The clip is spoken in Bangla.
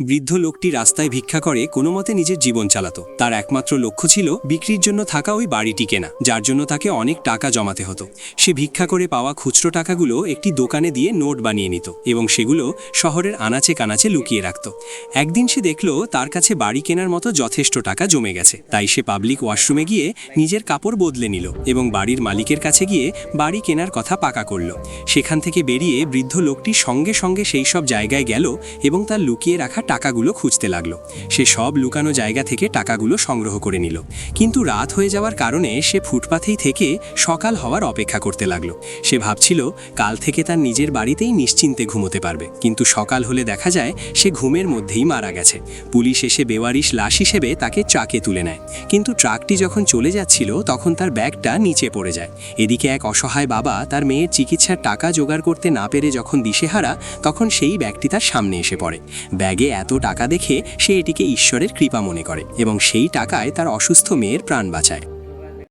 বৃদ্ধ লোকটি রাস্তায় ভিক্ষা করে কোনো মতে নিজের জীবন চালাতো। তার একমাত্র লক্ষ্য ছিল বিক্রির জন্য থাকা ওই বাড়িটি কেনা, যার জন্য তাকে অনেক টাকা জমাতে হতো। সে ভিক্ষা করে পাওয়া খুচরো টাকাগুলো একটি দোকানে দিয়ে নোট বানিয়ে নিত এবং সেগুলো শহরের আনাচে কানাচে লুকিয়ে রাখত। একদিন সে দেখল তার কাছে বাড়ি কেনার মতো যথেষ্ট টাকা জমে গেছে। তাই সে পাবলিক ওয়াশরুমে গিয়ে নিজের কাপড় বদলে নিল এবং বাড়ির মালিকের কাছে গিয়ে বাড়ি কেনার কথা পাকা করল। সেখান থেকে বেরিয়ে বৃদ্ধ লোকটি সঙ্গে সঙ্গে সেই সব জায়গায় গেল এবং তার লুকিয়ে রাখা টাকাগুলো খুঁজতে লাগলো। সে সব লুকানো জায়গা থেকে টাকাগুলো সংগ্রহ করে নিল, কিন্তু রাত হয়ে যাওয়ার কারণে সে ফুটপাথেই থেকে সকাল হওয়ার অপেক্ষা করতে লাগলো। সে ভাবছিল কাল থেকে তার নিজের বাড়িতেই নিশ্চিন্তে ঘুমোতে পারবে, কিন্তু সকাল হলে দেখা যায় সে ঘুমের মধ্যেই মারা গেছে। পুলিশ এসে বেওয়ারিশ লাশ হিসেবে তাকে ট্রাকে তুলে নেয়, কিন্তু ট্রাকটি যখন চলে যাচ্ছিল তখন তার ব্যাগটা নিচে পড়ে যায়। এদিকে এক অসহায় বাবা তার মেয়ের চিকিৎসার টাকা জোগাড় করতে না পেরে যখন দিশেহারা, তখন সেই ব্যাগটি তার সামনে এসে পড়ে। ব্যাগে এত টাকা দেখে সে এটিকে ঈশ্বরের কৃপা মনে করে এবং সেই টাকায় তার অসুস্থ মেয়ের প্রাণ বাঁচায়।